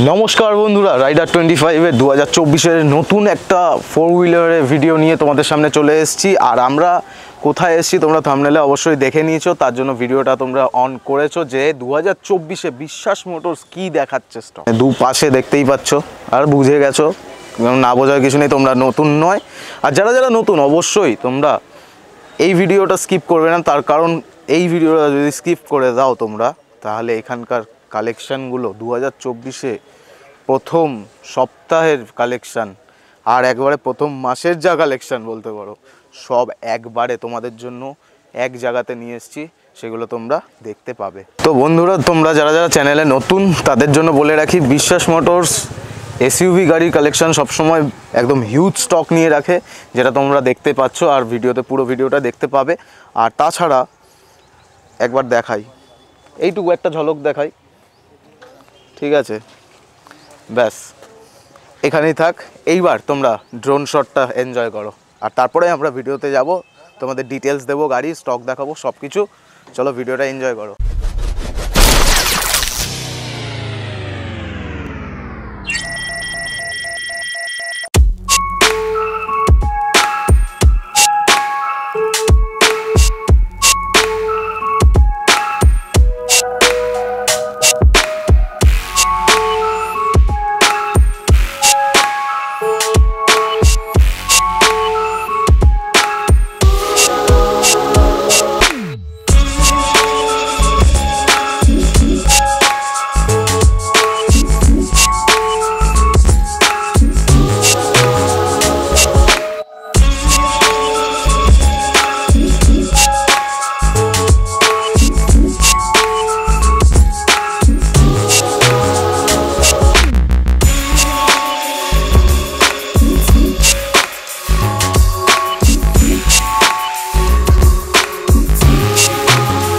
নমস্কার বন্ধুরা, রাইডার 25-এর 2024-এর নতুন একটা 4 হুইলারের ভিডিও নিয়ে তোমাদের সামনে চলে এসেছি। আর আমরা কোথায় এসেছি তোমরা থাম্বনেলে অবশ্যই দেখে নিয়েছো, তার জন্য ভিডিওটা তোমরা অন করেছো যে 2024-এ বিশ্বাস মোটরস কি দেখাচ্ছে স্টক। দু পাশে দেখতেই পাচ্ছ আর বুঝে গেছো, না বোঝার কিছু নেই, তোমরা নতুন নয়। আর যারা যারা নতুন অবশ্যই তোমরা এই ভিডিওটা স্কিপ করবে না, তার কারণ এই ভিডিওটা যদি স্কিপ করে দাও তোমরা তাহলে এখানকার কালেকশানগুলো 2024-এ প্রথম সপ্তাহের কালেকশান আর একবারে প্রথম মাসের যা কালেকশান বলতে পারো, সব একবারে তোমাদের জন্য এক জায়গাতে নিয়ে এসেছি, সেগুলো তোমরা দেখতে পাবে। তো বন্ধুরা, তোমরা যারা যারা চ্যানেলে নতুন তাদের জন্য বলে রাখি, বিশ্বাস মোটরস এসইউভি গাড়ির কালেকশান সবসময় একদম হিউজ স্টক নিয়ে রাখে, যেটা তোমরা দেখতে পাচ্ছ আর ভিডিওতে পুরো ভিডিওটা দেখতে পাবে। আর তাছাড়া একবার দেখাই, এইটুকু একটা ঝলক দেখাই, ঠিক আছে? ব্যাস এখানেই থাক। এইবার তোমরা ড্রোন শটটা এনজয় করো, আর তারপরে আমরা ভিডিওতে যাব, তোমাদের ডিটেলস দেবো, গাড়ি স্টক দেখাবো, সব কিছু। চলো ভিডিওটা এনজয় করো।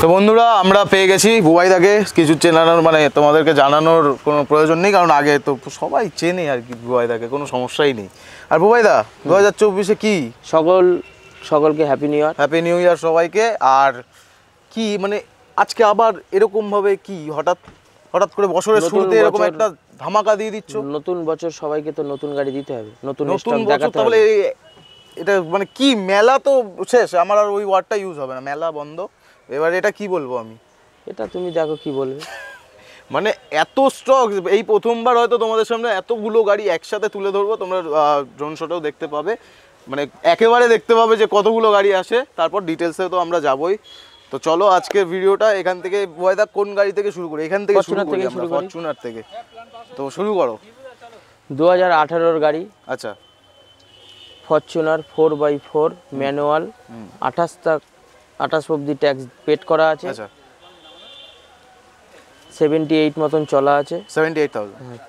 তো বন্ধুরা, আমরা পেয়ে গেছি বুবাইদাকে। কিছু চেনানোর মানে তোমাদেরকে জানানোর কোনো প্রয়োজন নেই, কারণ আগে তো সবাই চেনে আর কি বুবাইদাকে, কোনো সমস্যাই নেই। আর বুবাইদা, 2024-এ কি সকলকে happy new year. Happy new year সবাইকে। আর কি মানে আজকে আবার এরকমভাবে কি হঠাৎ করে বছরের শুরুতে এরকম একটা ধামাকা দিয়ে দিচ্ছ? নতুন বছর, সবাইকে তো নতুন গাড়ি দিতে হবে, নতুন বছর। তাহলে এটা মানে কি, মেলা তো শেষ, আমার আর ওই ওয়ার্ডটা ইউজ হবে না, মেলা বন্ধ। এবার এটা কি বলবো আমি, এটা তুমি দেখো কি বলবে। মানে এত স্টক, এই প্রথমবার হয়তো তোমাদের সামনে এতগুলো গাড়ি একসাথে তুলে ধরবো। তোমরা ড্রোন শটেও দেখতে পাবে, মানে একেবারে দেখতে পাবে যে কতগুলো গাড়ি আসে, তারপর ডিটেলসে তো আমরা যাবোই। তো চলো আজকের ভিডিওটা এখান থেকে, ভয়দা কোন গাড়ি থেকে শুরু করি? এখান থেকে শুরু করি আমরা, ফরচুনার থেকে। তো শুরু করো। 2018-এর গাড়ি। আচ্ছা, ফরচুনার 4x4 ম্যানুয়াল, 28 অবধি ট্যাক্স পেড করা আছে। আচ্ছা, 78 মতন চলা আছে। 78,000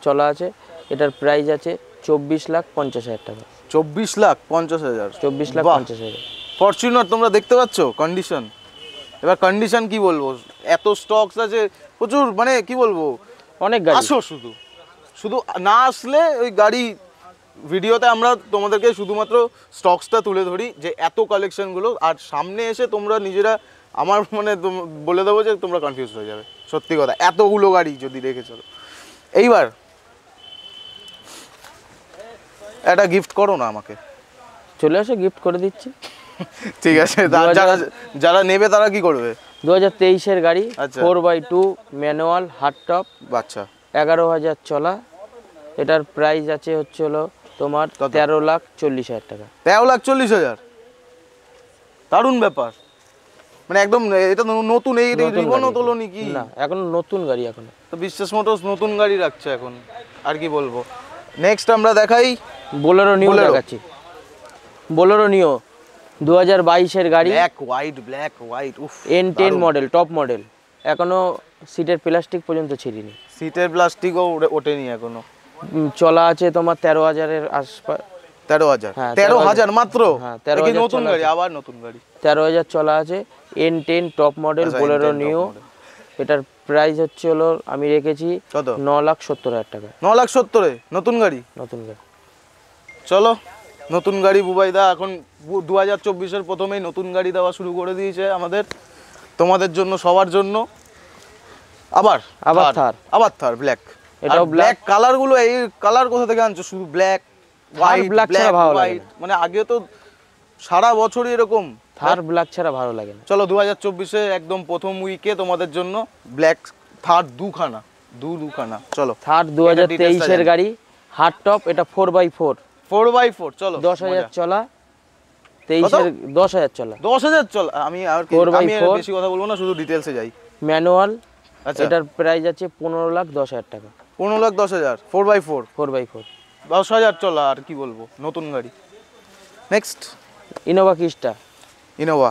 চলা আছে। এটার প্রাইস আছে 24,50,000 টাকা। 24,50,000 24,50,000 ফরচুনার তোমরা দেখতে পাচ্ছ কন্ডিশন। এবার কন্ডিশন কি বলবো, এত স্টকস আছে প্রচুর, মানে কি বলবো, অনেক গাড়ি। আসো, শুধু না আসলে ওই গাড়ি ভিডিওতে আমরা তোমাদেরকে শুধুমাত্র স্টকসটা তুলে ধরি যে এত কালেকশনগুলো, আর সামনে এসে তোমরা নিজেরা আমার মানে বলে দেবো যে তোমরা কনফিউজ হয়ে যাবে। সত্যি কথা, এতগুলো গাড়ি যদি রেখে চলো। এইবার একটা গিফট করো না আমাকে। চলে আসো, গিফট করে দিচ্ছি। ঠিক আছে, যারা নেবে তারা কি করবে? 2023-এর গাড়ি, 4x2 ম্যানুয়াল হার্ড টপ। আচ্ছা, 11,000 চলা। এটার প্রাইস আছে হলো তোমার 13,40,000 টাকা। 13,40,000, দারুণ ব্যাপার। মানে একদম এটা নতুন, এই রিবনও তোলোনি কি? না, এখন নতুন গাড়ি। এখন তো বিশ্বাস মোটরস নতুন গাড়ি রাখছে এখন, আর কি বলবো। নেক্সট আমরা দেখাই বোলেরো নিউ দেখাচ্ছি। বোলেরো নিউ 2022-এর গাড়ি, ব্ল্যাক হোয়াইট, উফ, N10 মডেল, টপ মডেল। এখনো সিটের প্লাস্টিক পর্যন্ত ছিঁড়িনি। সিটের প্লাস্টিকও ওঠেনি এখনো। চলা আছে তোমার 13,000-এর আশপাশ। 13,000? 13,000 মাত্র? হ্যাঁ, 13,000 নতুন গাড়ি, আবার নতুন গাড়ি। 13,000 চলা আছে, N10 top model Bolero new. এটার প্রাইস হলো আমি রেখেছি 9,70,000 টাকা। 9,70,000 নতুন গাড়ি? নতুন গাড়ি। চলো নতুন গাড়ি বুবাইদা এখন 2024-এর প্রথমেই নতুন গাড়ি দেওয়া শুরু করে দিয়েছে আমাদের, তোমাদের জন্য, সবার জন্য। আবার থার ব্ল্যাক, এটাও ব্ল্যাক কালার গুলো, এই কালার কোথা থেকে আনছো? শুধু ব্ল্যাক হোয়াইট, ব্ল্যাক ছাড়া ভালো লাগে না। মানে আগে তো সারা বছরই এরকম থার ব্ল্যাক ছাড়া ভালো লাগে না। চলো 2024-এ একদম প্রথম উইকে তোমাদের জন্য ব্ল্যাক থার দুখানা। চলো থার 2023-এর গাড়ি, হার্ড টপ, এটা 4x4 4x4। চলো 10,000 চলা, 23-এর 10,000 চলা, 10,000 চল। আমি আর 4x4 বেশি কথা বলবো না, শুধু ডিটেইলসে যাই। ম্যানুয়াল। আচ্ছা, এটার প্রাইস আছে 15,10,000 টাকা। 15,10,000 4x4 4x4 10,000 চলা। আর কি বলবো, নতুন গাড়ি। Next Innova ক্রিস্টা। ইনোভা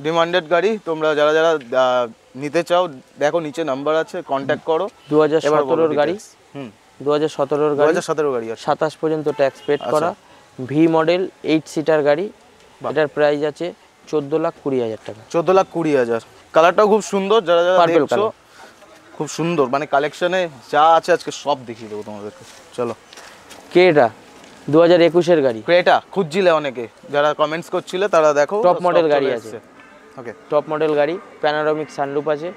ডিমান্ডেড গাড়ি। তোমরা যারা যারা নিতে চাও, দেখো নিচে নাম্বার আছে, কন্ট্যাক্ট করো। 2017-এর গাড়ি। 2017-এর গাড়ি, 2017 গাড়ি আছে। 27 পর্যন্ত ট্যাক্স পেড করা, ভি মডেল 8 সিটার গাড়ি। এটার প্রাইস আছে 14,20,000 টাকা। 14,20,000। কালারটাও খুব সুন্দর, যারা যারা Purple দেখছো color। খুব সুন্দর, মানে কালেকশনে যা আছে আজকে সব দেখিয়ে দেবো তোমাদেরকে। চলো ক্রেটা 2021-এর গাড়ি। ক্রেটা খুঁজছিলে অনেকে, যারা কমেন্টস করছিলে তারা দেখো, টপ মডেল গাড়ি আছে। ওকে, টপ মডেল গাড়ি, প্যানোরামিক সানরুফ আছে।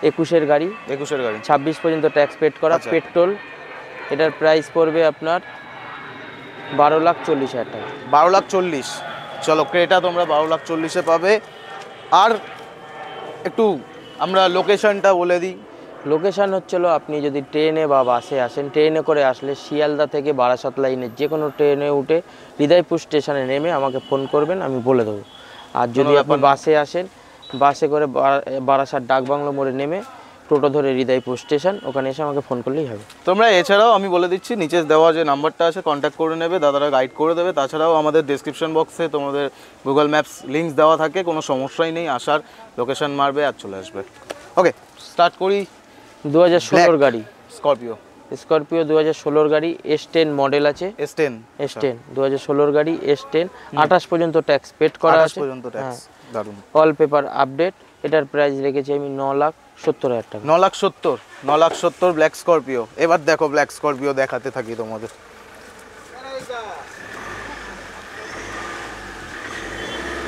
21-এর গাড়ি, 21-এর গাড়ি। 26 পর্যন্ত ট্যাক্স পেড করা, পেট্রোল। এটার প্রাইস পড়বে আপনার 12,40,000 টাকা। 12,40,000। চলো ক্রেটা তোমরা 12,40,000-এ পাবে। আর একটু আমরা লোকেশনটা বলে দিই। লোকেশান হচ্ছিল, আপনি যদি ট্রেনে বা বাসে আসেন, ট্রেনে করে আসলে শিয়ালদা থেকে বারাসাত লাইনের যে কোনো ট্রেনে উঠে হৃদয়পুর স্টেশনে নেমে আমাকে ফোন করবেন, আমি বলে দেবো। আর যদি আপনি বাসে আসেন, বাসে করে বারাসাত ডাকবাংলো মোড়ে নেমে টোটো ধরে হৃদয়পুর স্টেশন, ওখানে এসে আমাকে ফোন করলেই হবে। তোমরা এছাড়াও আমি বলে দিচ্ছি, নিচে দেওয়া যে নাম্বারটা আছে কন্ট্যাক্ট করে নেবে, দাদারা গাইড করে দেবে। তাছাড়াও আমাদের ডেসক্রিপশন বক্সে তোমাদের গুগল ম্যাপস লিঙ্কস দেওয়া থাকে, কোনো সমস্যাই নেই, আসার লোকেশন মারবে আর চলে আসবে। ওকে, স্টার্ট করি। 2016-এর গাড়ি, স্করপিও। 2016-এর গাড়ি, S10 মডেল আছে। S10 2016-এর গাড়ি, S10 28 পর্যন্ত ট্যাক্স পেড করা আছে। পর্যন্ত ট্যাক্স, দারুন। All paper update. এটার প্রাইস রেখেছি আমি 9,70,000 টাকা। 9,70,000 ব্ল্যাক স্করপিও। এবার দেখো ব্ল্যাক স্করপিও দেখাতে থাকি তোমাদের।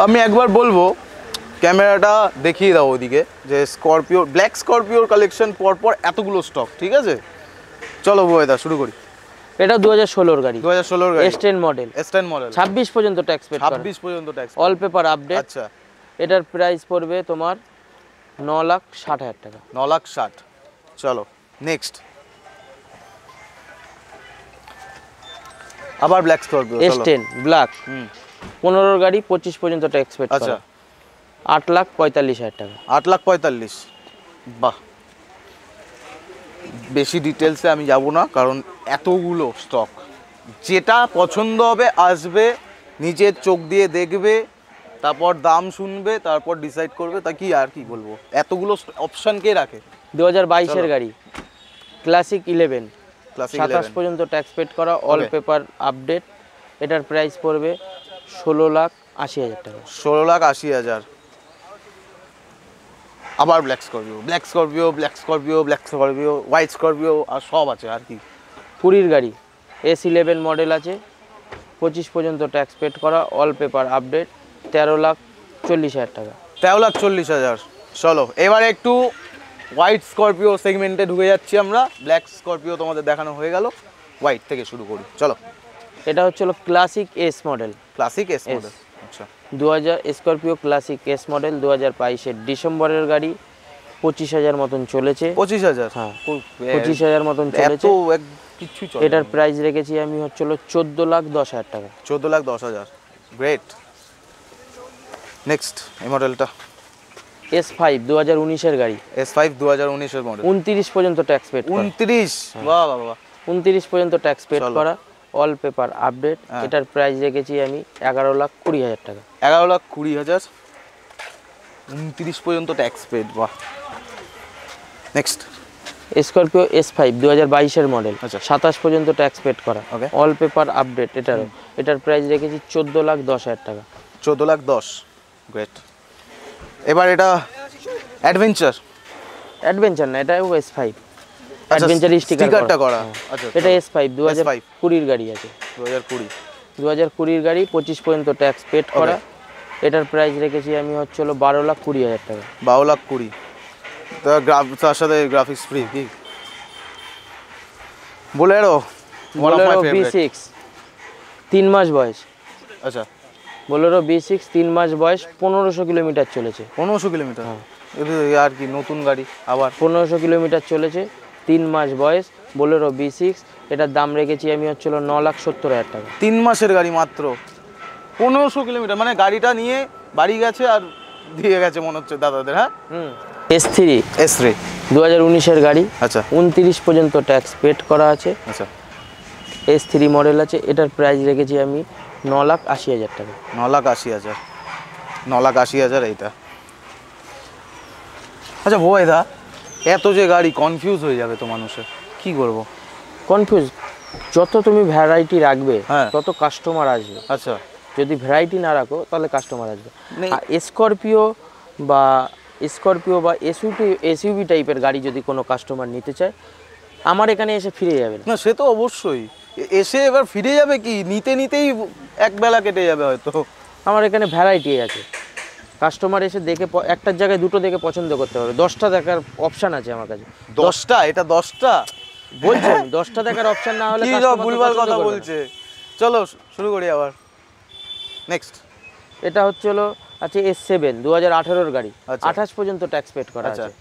আমি একবার বলবো ক্যামেরাটা দেখিয়ে দাও ওদিকে, যে স্করপিও, ব্ল্যাক স্করপিওর কালেকশন পরপর এতগুলো স্টক, ঠিক আছে? চলো বয়দা শুরু করি। এটা 2016-এর গাড়ি, 2016-এর গাড়ি, S10 মডেল। 26 পর্যন্ত ট্যাক্স পেড করা, 26 পর্যন্ত ট্যাক্স, অল পেপার আপডেট। আচ্ছা, এটার প্রাইস পড়বে তোমার 9,60,000 টাকা। 9,60,000। চলো নেক্সট, আবার ব্ল্যাক স্করপিও। S10 ব্ল্যাক 15-এর গাড়ি, 25 পর্যন্ত ট্যাক্স পেড আচ্ছা, করা, 8,45,000 টাকা। 8,45,000। বাহ, বেশি ডিটেলসে আমি যাব না, কারণ এতগুলো স্টক, যেটা পছন্দ হবে আসবে, নিজের চোখ দিয়ে দেখবে, তারপর দাম শুনবে, তারপর ডিসাইড করবে। তা কি আর কি বলবো, এতগুলো অপশন কে রাখে। 2022-এর গাড়ি, ক্লাসিক 11, 27 পর্যন্ত ট্যাক্স পেড করা, অল পেপার আপডেট। এটার প্রাইস পড়বে 16,80,000 টাকা। 16,80,000। আবার black Scorpio, black Scorpio, black Scorpio, black Scorpio, white Scorpio, আর সব আছে। আর কি 20-এর গাড়ি, S11 মডেল আছে, 25 পর্যন্ত ট্যাক্স পেড করা, অল পেপার আপডেট, 13,40,000 টাকা। 13,40,000। চলো এবারে একটু হোয়াইট স্করপিও সেগমেন্টে ঢুকে যাচ্ছি আমরা। ব্ল্যাক স্করপিও তোমাদের দেখানো হয়ে গেল, হোয়াইট থেকে শুরু করি। চলো, এটা হচ্ছিল classic S model. Classic S model, আচ্ছা। 2000 স্করপিও ক্লাসিক এস মডেল, 2022-এর ডিসেম্বরের গাড়ি, 25,000 মতন চলেছে। 25,000? হ্যাঁ, 25,000 মতন চলেছে। কিছু চলে। এটার প্রাইস রেখেছি আমি হচ্ছিল 14,10,000 টাকা। 14,10,000। গ্রেট। নেক্সট এই মডেলটা S5 2019-এর গাড়ি, S5 2019-এর মডেল, 29 পর্যন্ত ট্যাক্স পেড করা। 29? বাহ বাহ বাহ। 29 পর্যন্ত ট্যাক্স পেড করা, অল পেপার আপডেট। এটার প্রাইস রেখেছি আমি 11,20,000 টাকা। 11,20,000, 29 পর্যন্ত ট্যাক্স পেড। বাহ। নেক্সট স্করপিও S5 2022-এর মডেল, আচ্ছা, 27 পর্যন্ত ট্যাক্স পেড করা, অল পেপার আপডেট। এটার প্রাইস রেখেছি 14,10,000 টাকা। 14,10,000। গ্রেট। এবার এটা অ্যাডভেঞ্চার। অ্যাডভেঞ্চার না, এটা S5 অ্যাডভেঞ্চার স্টিকারটা করা। আচ্ছা, এটা S5 2020-এর গাড়ি আছে। 2020-এর গাড়ি, 25 পর্যন্ত ট্যাক্স পেড করা। এটার প্রাইস রেখেছি আমি হচ্ছিল 12,20,000 টাকা। 12,20,000। তার সাথে গ্রাফিক্স ফ্রি কি? বোলেরো বোলেরো B6 3 মাস বয়স। আচ্ছা, বোলেরো B6 3 মাস বয়স, 1500 কিলোমিটার চলেছে। 1500 কিলোমিটার, এটা আর কি নতুন গাড়ি আবার। 1500 কিলোমিটার চলেছে, 3 মাস বয়স, বোলেরো B6। এটার দাম রেখেছি আমি হচ্ছিল 9,70,000 টাকা। 3 মাসের গাড়ি মাত্র, 1500 কিলোমিটার, মানে গাড়িটা নিয়ে বাড়ি গেছে আর দিয়ে গেছে মনে হচ্ছে দাদাদের। হ্যাঁ, S3 S3 2019-এর গাড়ি। আচ্ছা 29 পর্যন্ত ট্যাক্স পেড করা আছে। আচ্ছা, S3 মডেল আছে। এটার প্রাইস রেখেছি আমি 9,80,000 টাকা। 9,80,000, 9,80,000 এইটা। আচ্ছা দা, এত যে গাড়ি কনফিউজ হয়ে যাবে তো মানুষের, কি করব? কনফিউজ, যত তুমি ভ্যারাইটি রাখবে হ্যাঁ। তত কাস্টমার আসবে। আচ্ছা, যদি ভ্যারাইটি না রাখো তাহলে কাস্টমার আসবে। নেই। আর স্করপিও বা এসইউভি টাইপের গাড়ি যদি কোনো কাস্টমার নিতে চায়, আমার এখানে এসে ফিরে যাবেন। না সে তো অবশ্যই, এসে এবার ফিরে যাবে কি, নিতে নিতেই এক বেলা কেটে যাবে হয়তো। আমার এখানে ভ্যারাইটি আছে, কাস্টমার এসে দেখে একটার জায়গায় দুটো দেখে পছন্দ করতে পারবে। 10টা দেখার অপশান আছে আমার কাছে। 10টা, এটা 10টা বলছি আমি, 10টা দেখার অপশান না হলে কি customer তো ভুলভাল পছন্দ কথা করবে না। বলছে। চলো শুরু করি আবার, নেক্সট। এটা হচ্ছে হলো আছে S7 2018-এর গাড়ি। আচ্ছা। 28 পর্যন্ত ট্যাক্স পেড করা আচ্ছা। আছে।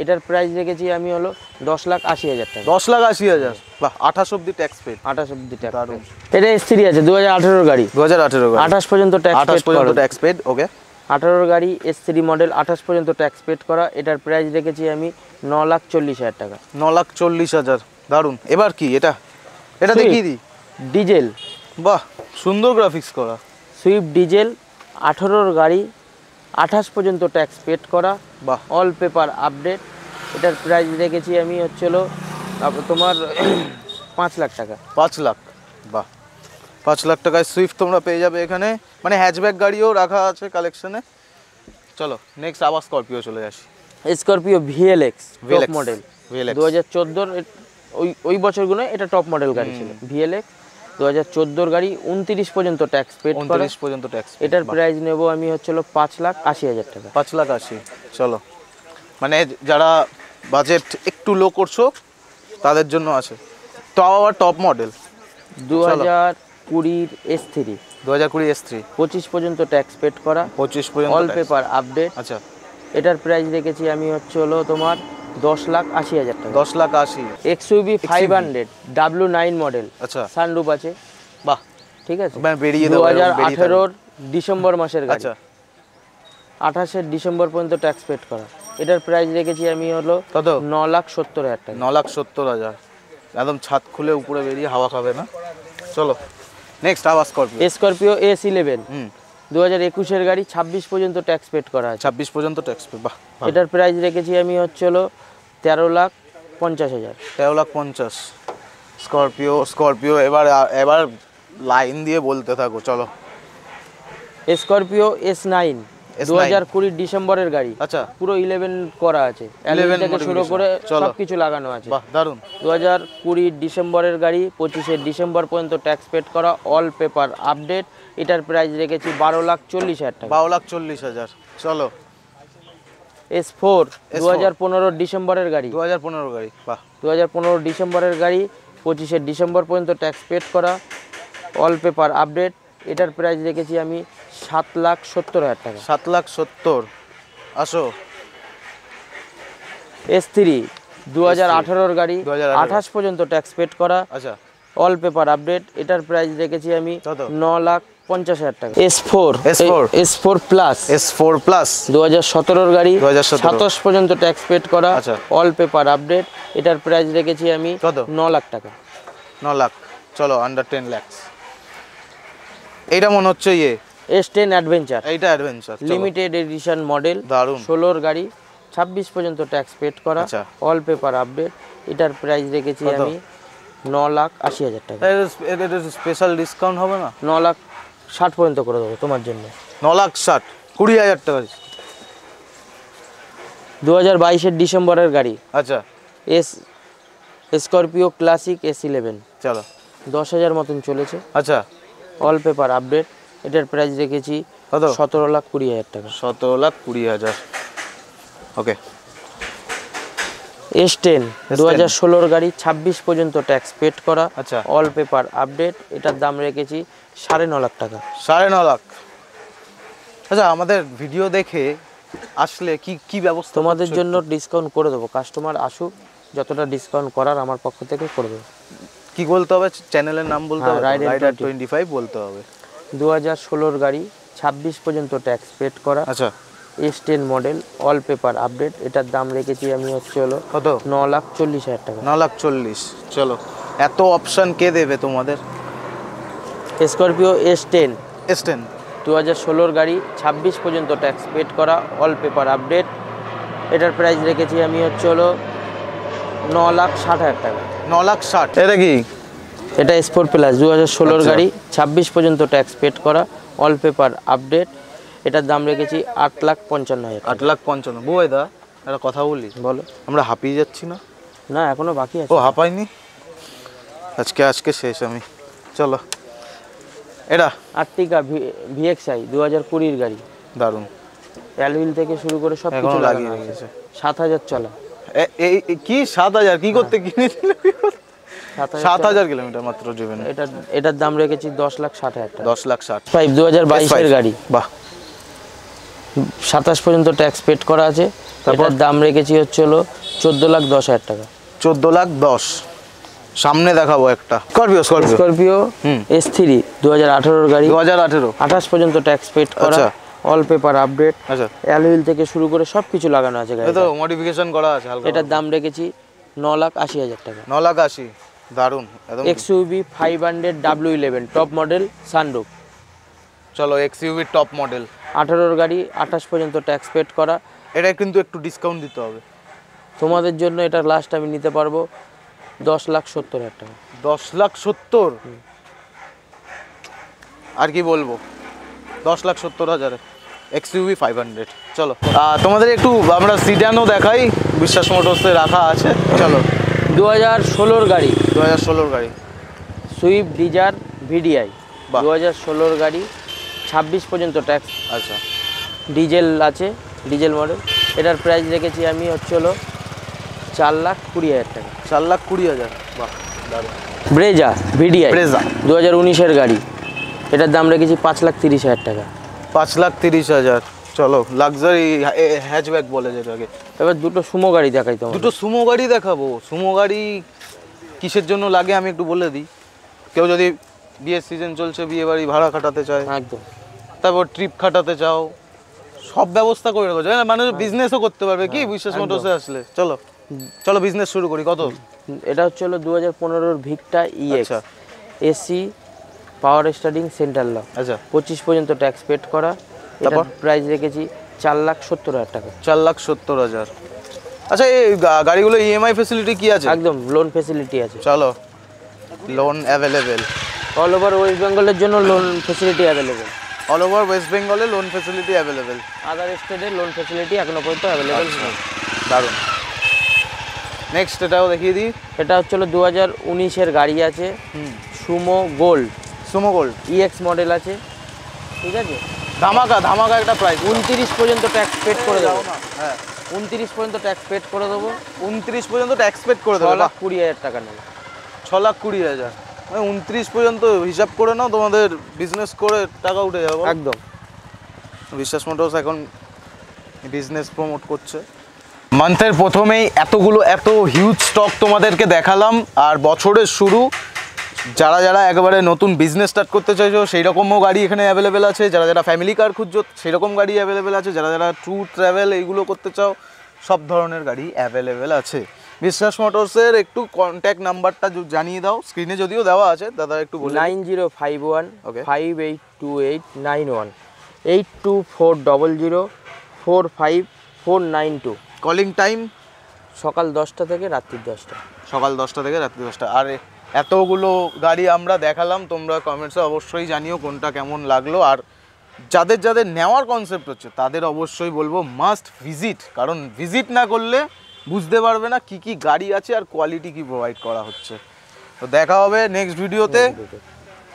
এটার প্রাইস রেখেছি আমি হলো 10,80,000 টাকা। 10,80,000, বাহ, 28 অব্দি ট্যাক্স পেড। 28 অব্দি ট্যাক্স। দারুণ। এটা S3 আছে 2018-এর গাড়ি। 2018 গাড়ি, 28 পর্যন্ত ট্যাক্স 28 পেড পর্যন্ত করা। ট্যাক্স পেড, ওকে। 18-এর গাড়ি S3 মডেল, 28 পর্যন্ত ট্যাক্স পেড করা। এটার প্রাইস রেখেছি আমি 9,40,000 টাকা। 9,40,000, দারুণ। এবার কি এটা, এটা Swift দেখিয়ে দিই। ডিজেল, বাহ, সুন্দর গ্রাফিক্স করা। সুইফট ডিজেল 18-এর গাড়ি, 28 পর্যন্ত ট্যাক্স পেড করা, বাহ, অল পেপার আপডেট। এটার প্রাইস রেখেছি আমি হচ্ছিল তোমার 5 লাখ টাকা। 5 লাখ, বাহ, 5 লাখ টাকায় সুইফট তোমরা পেয়ে যাবে এখানে, মানে হ্যাচব্যাক গাড়িও রাখা আছে কালেকশনে। চলো নেক্সট আবার স্করপিও চলে আসি। Scorpio VLX top VLX model, VLX 2014 ওই বছরগুলো এটা টপ মডেল গাড়ি ছিল। VLX 2014 গাড়ি, 29 পর্যন্ত ট্যাক্স পেড করা। 29 পর্যন্ত ট্যাক্স। এটার প্রাইস নেব আমি হচ্ছিল 5,80,000 টাকা। 5,80,000, চলো, মানে যারা বাজেট একটু লো করছো তাদের জন্য আছে, তাও আবার টপ মডেল। 2020-এর S3 2020 S3 25 পর্যন্ত ট্যাক্স পেড করা, 25 পর্যন্ত অল tax। Paper update. আচ্ছা, এটার প্রাইস রেখেছি আমি হচ্ছে হলো তোমার 10,80,000 টাকা। 10,80,000, XUV 500 W9 মডেল, আচ্ছা, সানরুফ আছে। বাহ, ঠিক আছে, মানে বেরিয়ে দাও, এরকম বেরিয়ে থাকো। 2018-এর ডিসেম্বর মাসের গাড়ি, আচ্ছা, 28 ডিসেম্বর পর্যন্ত ট্যাক্স পেড করা। এটার প্রাইস রেখেছি আমি হলো কত? 9,70,000 টাকা। 9,70,000, একদম ছাদ খুলে উপরে বেরিয়ে হাওয়া খাবে না। চলো নেক্সট আবার স্করপিও। স্করপিও S11 হুম, 2021-এর গাড়ি, 26 পর্যন্ত ট্যাক্স পেড করা আছে। 26 পর্যন্ত ট্যাক্স পে, বাহ। এটার প্রাইস রেখেছি আমি হচ্ছে হলো 13,50,000। 13,50,000 স্করপিও। এবার এবার লাইন দিয়ে বলতে থাকো, চলো। স্করপিও S9 2020 ডিসেম্বরের গাড়ি। আচ্ছা, পুরো 11 করা আছে, 11 থেকে শুরু modification। করে চলো। সবকিছু লাগানো আছে। বাহ, দারুণ। 2020 ডিসেম্বরের গাড়ি, 25 ডিসেম্বর পর্যন্ত ট্যাক্স পেড করা, অল পেপার আপডেট। এটার প্রাইস রেখেছি 12,40,000 টাকা। 12,40,000, চলো। S4 2015 ডিসেম্বরের গাড়ি, 2015 গাড়ি, বাহ। 2015 ডিসেম্বরের গাড়ি, 25 ডিসেম্বর পর্যন্ত ট্যাক্স পেড করা, অল পেপার আপডেট। এটার প্রাইস রেখেছি আমি 7,70,000 টাকা। 7,70,000, আসো। S3 2018 গাড়ি, 2018 28 পর্যন্ত ট্যাক্স পেড করা, আচ্ছা, অল পেপার আপডেট। এটার প্রাইস রেখেছি আমি কত? 9,50,000 টাকা। S4 প্লাস, S4 প্লাস 2017 গাড়ি, 2017 27 পর্যন্ত ট্যাক্স পেড করা, আচ্ছা। All paper update. এটার প্রাইস রেখেছি আমি কত? 9 লাখ টাকা। 9 লাখ, চলো, আন্ডার 10 lakhs। এইটা মনে হচ্ছে S10 অ্যাডভেঞ্চার, এইটা অ্যাডভেঞ্চার, লিমিটেড এডিশন মডেল, দারুণ। 16 গাড়ি, 26 পর্যন্ত ট্যাক্স পেড করা, আচ্ছা। All paper update. এটার প্রাইস রেখেছি কত? আমি 9,80,000 টাকা। এটা স্পেশাল ডিসকাউন্ট হবে না? 9,60,000 পর্যন্ত করে দেবো তোমার জন্য। 9,60,000, 20,000 টাকা। 2022 ডিসেম্বরের গাড়ি, আচ্ছা, স্করপিও ক্লাসিক S11, চলো। 10,000 মতন চলেছে, আচ্ছা, অল পেপার আপডেট। এটার প্রাইস রেখেছি কত? 17,20,000 টাকা। 17,20,000, ওকে। S10 2016 গাড়ি, 26 পর্যন্ত ট্যাক্স পেড করা, আচ্ছা। All paper update. এটার দাম রেখেছি 9.5 লাখ টাকা। 9.5 লাখ। আচ্ছা, আমাদের ভিডিও দেখে আসলে কি কি ব্যবস্থা তোমাদের করছো? জন্য ডিসকাউন্ট করে দেবো, কাস্টমার আসুক, যতটা ডিসকাউন্ট করার আমার পক্ষ থেকে করে দেবো। কি বলতে হবে? চ্যানেলের নাম বলতে হ্যাঁ, হবে? Raider রাইডার 25 বলতে হবে। 2016 গাড়ি, 26 পর্যন্ত ট্যাক্স পেড করা, আচ্ছা, S10 model, all paper update. এটার দাম রেখেছি আমি হলো কত? 9,40,000 টাকা। 9,40,000। চলো, এত অপশন কে দেবে তোমাদের? স্করপিও S10 S10 2016 গাড়ি, 26 পর্যন্ত ট্যাক্স পেড করা, অল পেপার আপডেট। এটার প্রাইস রেখেছি আমি হলো 9,60,000 টাকা। 9,60,000। এটা কি? এটা S4 প্লাস 2016 আচ্ছা। গাড়ি, 26 পর্যন্ত ট্যাক্স পেড করা, অল পেপার আপডেট। এটার দাম রেখেছি 8,55,000 টাকা। 8,55,000। বউদা, একটা কথা বলি, বলো। আমরা হাঁপিয়ে যাচ্ছি না? না, এখনো বাকি আছে। ও, হাঁপাইনি আজকে শেষ আমি। চলো, এটা আর্টিকা VXI 2020 গাড়ি, দারুণ। অ্যালুইল থেকে শুরু করে সব এখনো কিছু লাগিয়ে লাগানো আছে। রেখেছে। 7,000 চলা। কি 7,000? কি করতে কিনেছিলে? 7,000 7,000 কিলোমিটার মাত্র ড্রিভেন। এটার দাম রেখেছি 10,60,000 টাকা। 10,60,000। 2022 এর গাড়ি, বাহ। 27 পর্যন্ত ট্যাক্স পেড করা আছে। এটার দাম রেখেছি হলো 14,10,000 টাকা। 14,10,000। সামনে দেখাবো একটা স্করপিও S3 2018 গাড়ি, 2018। 28 পর্যন্ত ট্যাক্স পেড করা, আচ্ছা। All paper update. আচ্ছা, অ্যালুইল থেকে শুরু করে সব কিছু লাগানো আছে এই গাড়িতে। তো মডিফিকেশন করা আছে হালকা। এটার দাম রেখেছি 9,80,000 টাকা। 9,80,000। দারুণ একদম। XUV 500 W11 top model, sunroof. চলো, XUV টপ মডেল। 18 গাড়ি, 28 পর্যন্ত ট্যাক্স পেড করা। এটা কিন্তু একটু ডিসকাউন্ট দিতে হবে। তোমাদের জন্য এটা লাস্ট আমি নিতে পারবো 10,70,000 টাকা। 10,70,000। আর কি বলবো, 10,70,000 XUV 500। চলো, তোমাদের একটু আমরা সিডানও দেখাই, বিশ্বাস মোটরসে রাখা আছে। চলো, 2016 গাড়ি, 2016 গাড়ি, সুইফট ডিজায়ার VDI বাহ। 2016 গাড়ি, 26 পর্যন্ত ট্যাক্স, আচ্ছা। ডিজেল আছে, ডিজেল মডেল। এটার প্রাইস রেখেছি আমি হলো 4,20,000 টাকা। 4,20,000। বাহ, দারুণ। ব্রেজা VDI Brezza 2019 গাড়ি, এটার দাম রেখেছি 5,30,000 টাকা। 5,30,000। চলো, লাক্সারি হ্যাচব্যাক বলে যেটাকে। এবার দুটো সুমো গাড়ি দেখাই তোমার। দুটো সুমো গাড়ি দেখাবো। সুমো গাড়ি কিসের জন্য লাগে আমি একটু বলে দিই। কেউ যদি বিয়ের সিজন চলছে, বিয়ে বাড়ি ভাড়া খাটাতে চায়, একদম, তারপর ট্রিপ খাটাতে চাও, সব ব্যবস্থা করে রেখেছে। মানুষ বিজনেসও করতে পারবে কি বিশ্বাস মোটরসে আসলে। চলো চলো, বিজনেস শুরু করি। কত? এটা হলো 2015 ভিক্টা EX আচ্ছা। এসি পাওয়ার স্টার্টিং সেন্টার লক, আচ্ছা, 25 পর্যন্ত ট্যাক্স পেড করা। তারপর প্রাইস রেখেছি 4,70,000 টাকা। 4,70,000। আচ্ছা, এই গাড়িগুলো EMI ফেসিলিটি কি আছে? একদম লোন ফেসিলিটি আছে। চলো, loan available. All over West বেঙ্গলের জন্য loan facility available. All over West বেঙ্গলে লোন ফেসিলিটি অ্যাভেলেবেল। আদার স্টেটে লোন ফেসিলিটি এখনো পর্যন্ত অ্যাভেলেবেল নেই। দারুণ। নেক্সট এটাও দেখিয়ে দিই। এটা হলো 2019 গাড়ি আছে, Sumo gold, Sumo gold EX model আছে, ঠিক আছে। ধামাকা একটা প্রাইস। 29 পর্যন্ত ট্যাক্স পেড করে দেবো। হ্যাঁ, 29 পর্যন্ত ট্যাক্স পেড করে দেবো। 29 পর্যন্ত ট্যাক্স পেড করে দেবে। 6,20,000 টাকা নেবে। 6,20,000। 29 পর্যন্ত হিসাব করে নাও, তোমাদের বিজনেস করে টাকা উঠে যাবে। একদম। বিশ্বাস মোটরস এখন বিজনেস প্রমোট করছে। মান্থের প্রথমেই এত হিউজ স্টক তোমাদেরকে দেখালাম। আর বছরের শুরু, যারা একেবারে নতুন বিজনেস স্টার্ট করতে চাইছো সেই রকমও গাড়ি এখানে অ্যাভেলেবেল আছে। যারা ফ্যামিলি কার খুঁজছো সেই রকম গাড়ি অ্যাভেলেবেল আছে। যারা ট্যুর ট্রাভেল এইগুলো করতে চাও, সব ধরনের গাড়ি অ্যাভেলেবেল আছে। বিশ্বাস মোটরসের একটু কন্ট্যাক্ট নাম্বারটা জানিয়ে দাও, স্ক্রিনে যদিও দেওয়া আছে, দাদা একটু বলে। 9051 582891 8240045492। কলিং টাইম সকাল 10টা থেকে রাত্রি 10টা। সকাল 10টা থেকে রাত্রি 10টা। আর এতগুলো গাড়ি আমরা দেখালাম, তোমরা কমেন্টসে অবশ্যই জানিও কোনটা কেমন লাগলো। আর যাদের নেওয়ার কনসেপ্ট হচ্ছে তাদের অবশ্যই বলবো মাস্ট ভিজিট, কারণ ভিজিট না করলে বুঝতে পারবে না কি গাড়ি আছে আর কোয়ালিটি কি প্রোভাইড করা হচ্ছে। তো দেখা হবে নেক্সট ভিডিওতে,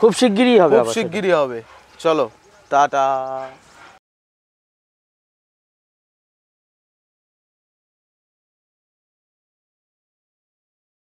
খুব শিগগিরই হবে। খুব শিগগিরই হবে। চলো, টাটা।